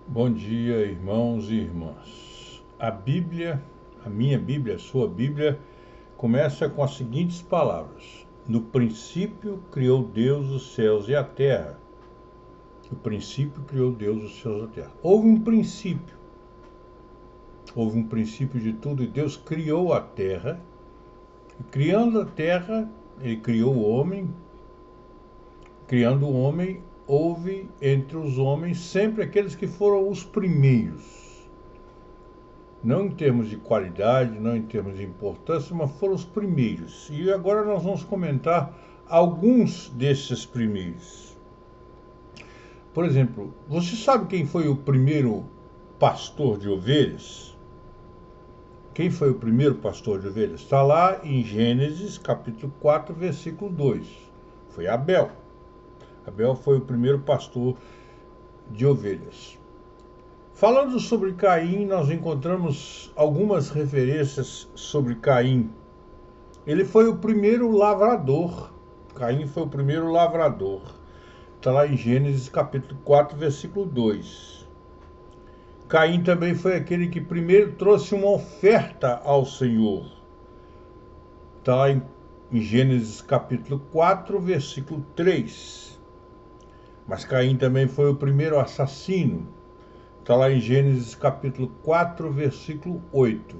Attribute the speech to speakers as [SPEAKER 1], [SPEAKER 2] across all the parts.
[SPEAKER 1] Bom dia, irmãos e irmãs. A Bíblia, a minha Bíblia, a sua Bíblia, começa com as seguintes palavras: No princípio criou Deus os céus e a terra. No princípio criou Deus os céus e a terra. Houve um princípio de tudo e Deus criou a terra. E criando a terra, Ele criou o homem. Criando o homem, houve entre os homens sempre aqueles que foram os primeiros. Não em termos de qualidade, não em termos de importância, mas foram os primeiros. E agora nós vamos comentar alguns desses primeiros. Por exemplo, você sabe quem foi o primeiro pastor de ovelhas? Quem foi o primeiro pastor de ovelhas? Está lá em Gênesis capítulo 4, versículo 2. Foi Abel. Abel foi o primeiro pastor de ovelhas. Falando sobre Caim, nós encontramos algumas referências sobre Caim. Ele foi o primeiro lavrador. Caim foi o primeiro lavrador. Está lá em Gênesis capítulo 4, versículo 2. Caim também foi aquele que primeiro trouxe uma oferta ao Senhor. Está lá em Gênesis capítulo 4, versículo 3. Mas Caim também foi o primeiro assassino. Está lá em Gênesis capítulo 4, versículo 8.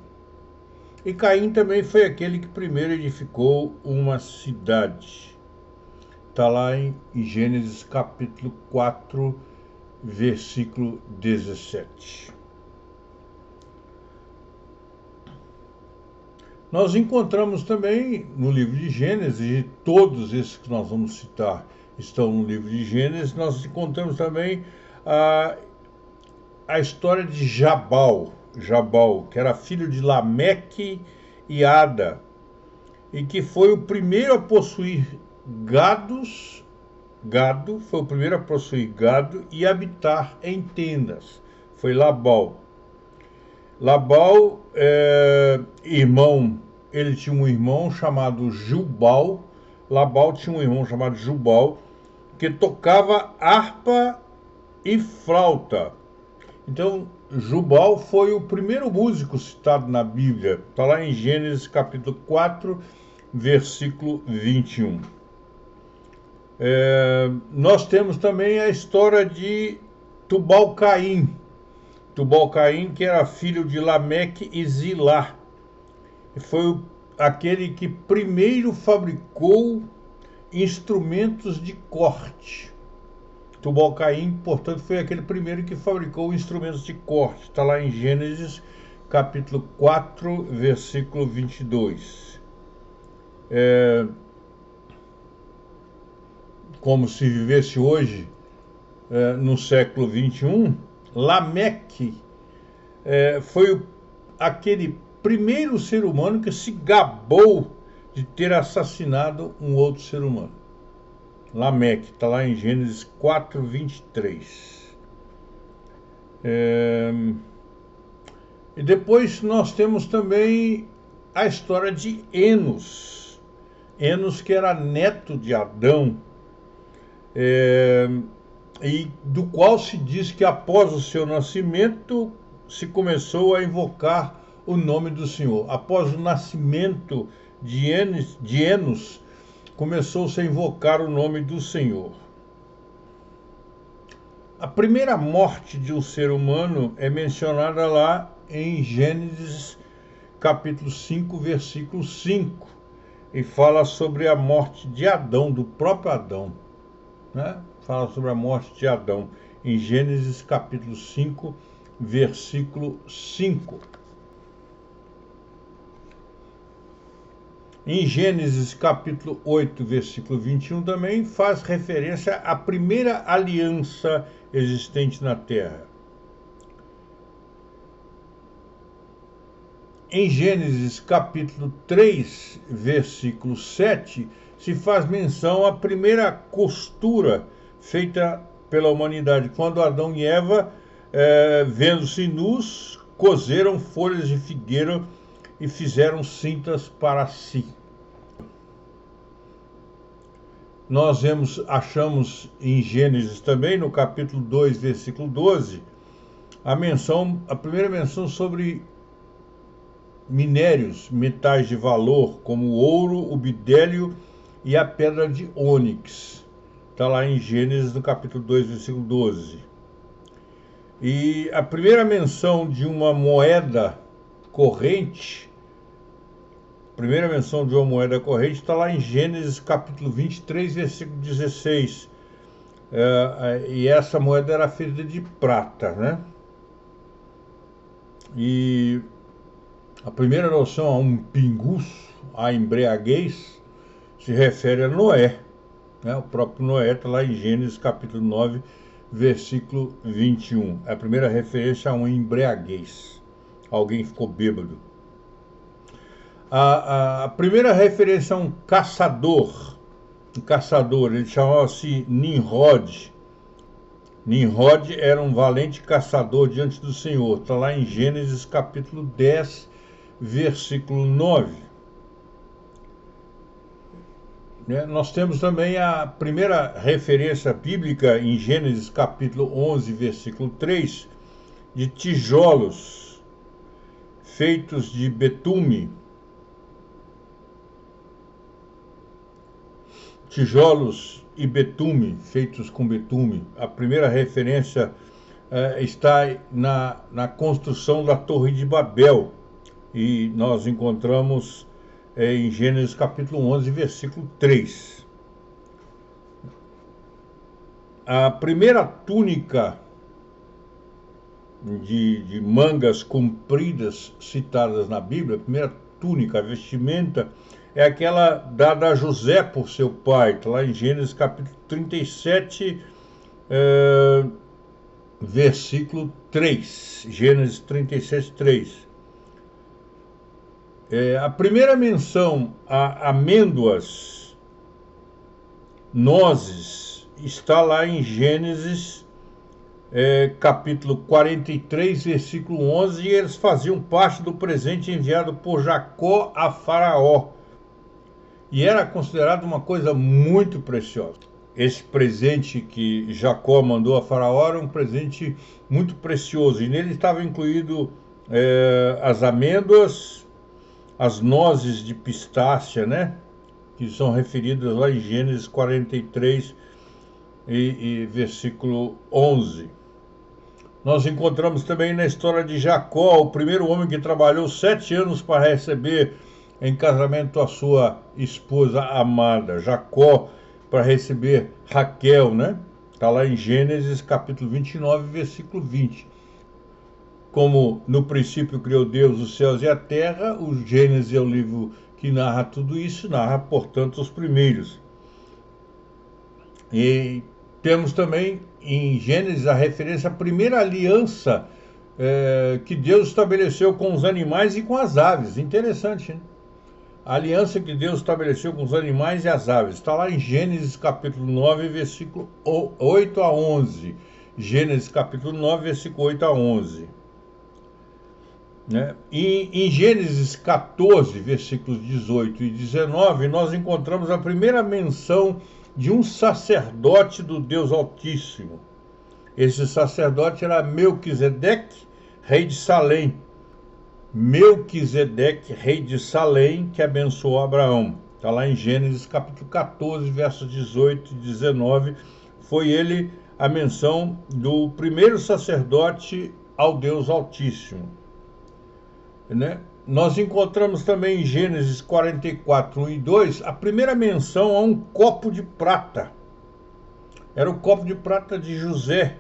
[SPEAKER 1] E Caim também foi aquele que primeiro edificou uma cidade. Está lá em Gênesis capítulo 4, versículo 17. Nós encontramos também no livro de Gênesis, e todos esses que nós vamos citar estão no livro de Gênesis, nós encontramos também a história de Jabal, que era filho de Lameque e Ada, e que foi o primeiro a possuir gado, foi o primeiro a possuir gado e habitar em tendas. Foi Labal. Labal, ele tinha um irmão chamado Jubal. Labal tinha um irmão chamado Jubal, que tocava harpa e flauta. Então, Jubal foi o primeiro músico citado na Bíblia. Está lá em Gênesis capítulo 4, versículo 21. Nós temos também a história de Tubal-Caim. Tubal-Caim, que era filho de Lameque e Zilá. Foi aquele que primeiro fabricou instrumentos de corte. Tubal-Caim, portanto, foi aquele primeiro que fabricou instrumentos de corte. Está lá em Gênesis, capítulo 4, versículo 22. Como se vivesse hoje, no século 21, Lameque foi aquele primeiro ser humano que se gabou de ter assassinado um outro ser humano. Lameque, está lá em Gênesis 4, 23. E depois nós temos também a história de Enos. Enos, que era neto de Adão, e do qual se diz que após o seu nascimento se começou a invocar o nome do Senhor. Após o nascimento de Enos, começou-se a invocar o nome do Senhor. A primeira morte de um ser humano é mencionada lá em Gênesis capítulo 5, versículo 5, e fala sobre a morte de Adão, do próprio Adão, né? Fala sobre a morte de Adão, em Gênesis capítulo 5, versículo 5. Em Gênesis capítulo 8, versículo 21, também faz referência à primeira aliança existente na terra. Em Gênesis capítulo 3, versículo 7, se faz menção à primeira costura feita pela humanidade, quando Adão e Eva, vendo-se nus, coseram folhas de figueira e fizeram cintas para si. Nós achamos em Gênesis também, no capítulo 2, versículo 12, a primeira menção sobre minérios, metais de valor, como o ouro, o bidélio e a pedra de ônix. Está lá em Gênesis, no capítulo 2, versículo 12. E a primeira menção de uma moeda corrente, está lá em Gênesis, capítulo 23, versículo 16. E essa moeda era feita de prata, né? E a primeira noção a um pinguço, a embriaguez, se refere a Noé, né? O próprio Noé está lá em Gênesis capítulo 9, versículo 21. É a primeira referência a um embriaguez. Alguém ficou bêbado. A primeira referência a um caçador, ele chamava-se Nimrod. Nimrod era um valente caçador diante do Senhor. Está lá em Gênesis capítulo 10, versículo 9. Nós temos também a primeira referência bíblica em Gênesis capítulo 11, versículo 3, de tijolos feitos de betume. Tijolos e betume, feitos com betume. A primeira referência está na construção da Torre de Babel. E nós encontramos em Gênesis capítulo 11, versículo 3. A primeira túnica de mangas compridas citadas na Bíblia, a primeira túnica, a vestimenta, é aquela dada a José por seu pai, está lá em Gênesis capítulo 37, versículo 3. Gênesis 37, 3. A primeira menção a amêndoas, nozes, está lá em Gênesis capítulo 43, versículo 11, e eles faziam parte do presente enviado por Jacó a Faraó. E era considerado uma coisa muito preciosa. Esse presente que Jacó mandou a Faraó era um presente muito precioso. E nele estava incluído as amêndoas, as nozes de pistácia, né? Que são referidas lá em Gênesis 43 e versículo 11. Nós encontramos também na história de Jacó, o primeiro homem que trabalhou 7 anos para receber em casamento a sua esposa amada, Jacó, para receber Raquel, né? Está lá em Gênesis capítulo 29, versículo 20. Como no princípio criou Deus os céus e a terra, o Gênesis é o livro que narra tudo isso, narra, portanto, os primeiros. E temos também em Gênesis a referência à primeira aliança que Deus estabeleceu com os animais e com as aves. Interessante, né? A aliança que Deus estabeleceu com os animais e as aves. Está lá em Gênesis capítulo 9, versículo 8 a 11. Gênesis capítulo 9, versículo 8 a 11. Né? E em Gênesis 14, versículos 18 e 19, nós encontramos a primeira menção de um sacerdote do Deus Altíssimo. Esse sacerdote era Melquisedeque, rei de Salém. Melquisedeque, rei de Salém, que abençoou Abraão. Está lá em Gênesis capítulo 14, versos 18 e 19. Foi ele a menção do primeiro sacerdote ao Deus Altíssimo. Né? Nós encontramos também em Gênesis 44, 1 e 2, a primeira menção a um copo de prata. Era o copo de prata de José,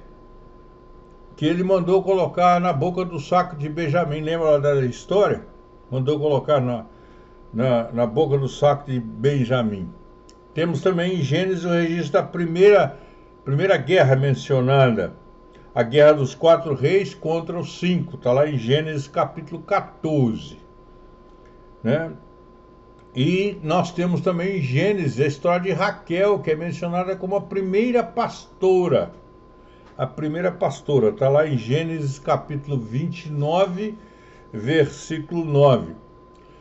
[SPEAKER 1] que ele mandou colocar na boca do saco de Benjamim. Lembra da história? Mandou colocar na boca do saco de Benjamim. Temos também em Gênesis o registro da primeira guerra mencionada, a Guerra dos 4 Reis contra os 5. Está lá em Gênesis capítulo 14. Né? E nós temos também em Gênesis a história de Raquel, que é mencionada como a primeira pastora. A primeira pastora está lá em Gênesis capítulo 29, versículo 9.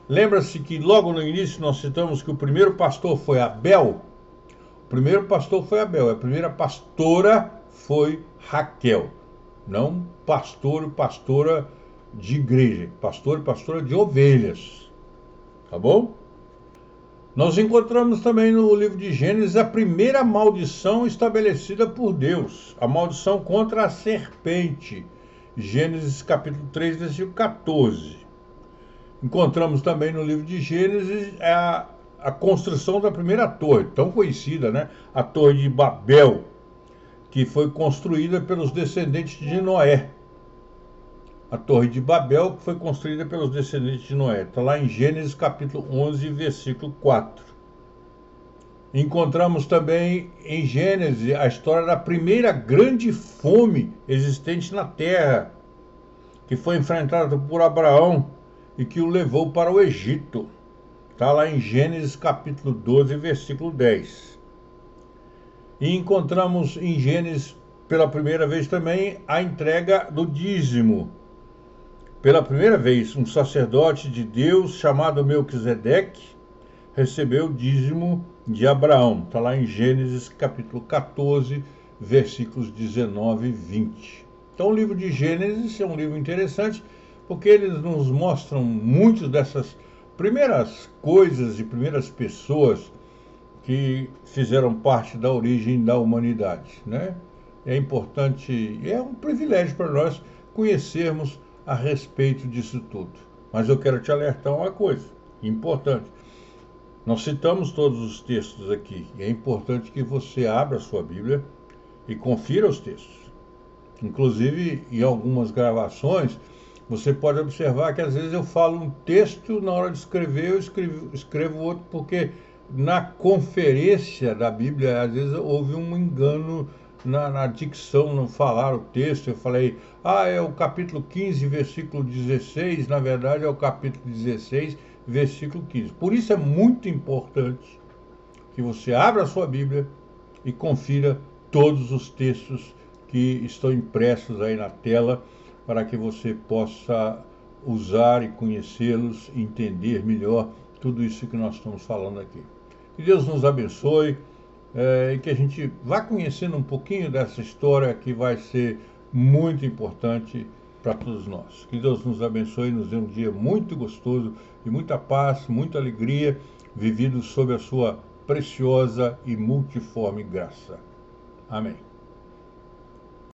[SPEAKER 1] Lembra-se que logo no início nós citamos que o primeiro pastor foi Abel? O primeiro pastor foi Abel, a primeira pastora foi Raquel. não pastor e pastora de igreja, pastor e pastora de ovelhas, tá bom? Nós encontramos também no livro de Gênesis a primeira maldição estabelecida por Deus, a maldição contra a serpente, Gênesis capítulo 3, versículo 14. Encontramos também no livro de Gênesis a construção da primeira torre, tão conhecida, né? A Torre de Babel, que foi construída pelos descendentes de Noé. A Torre de Babel, que foi construída pelos descendentes de Noé. Está lá em Gênesis capítulo 11, versículo 4. Encontramos também em Gênesis a história da primeira grande fome existente na terra, que foi enfrentada por Abraão e que o levou para o Egito. Está lá em Gênesis capítulo 12, versículo 10. E encontramos em Gênesis, pela primeira vez também, a entrega do dízimo. Pela primeira vez, um sacerdote de Deus chamado Melquisedeque recebeu o dízimo de Abraão. Está lá em Gênesis capítulo 14, versículos 19 e 20. Então o livro de Gênesis é um livro interessante, porque eles nos mostram muitas dessas primeiras coisas e primeiras pessoas que fizeram parte da origem da humanidade, né? É importante, é um privilégio para nós conhecermos a respeito disso tudo. Mas eu quero te alertar uma coisa importante. Nós citamos todos os textos aqui, e é importante que você abra a sua Bíblia e confira os textos. Inclusive, em algumas gravações, você pode observar que às vezes eu falo um texto, na hora de escrever eu escrevo outro, porque na conferência da Bíblia, às vezes houve um engano na dicção, no falar o texto. Eu falei, é o capítulo 15, versículo 16, na verdade é o capítulo 16, versículo 15. Por isso é muito importante que você abra a sua Bíblia e confira todos os textos que estão impressos aí na tela, para que você possa usar e conhecê-los, entender melhor tudo isso que nós estamos falando aqui. Que Deus nos abençoe e que a gente vá conhecendo um pouquinho dessa história que vai ser muito importante para todos nós. Que Deus nos abençoe e nos dê um dia muito gostoso, de muita paz, muita alegria, vivido sob a sua preciosa e multiforme graça. Amém.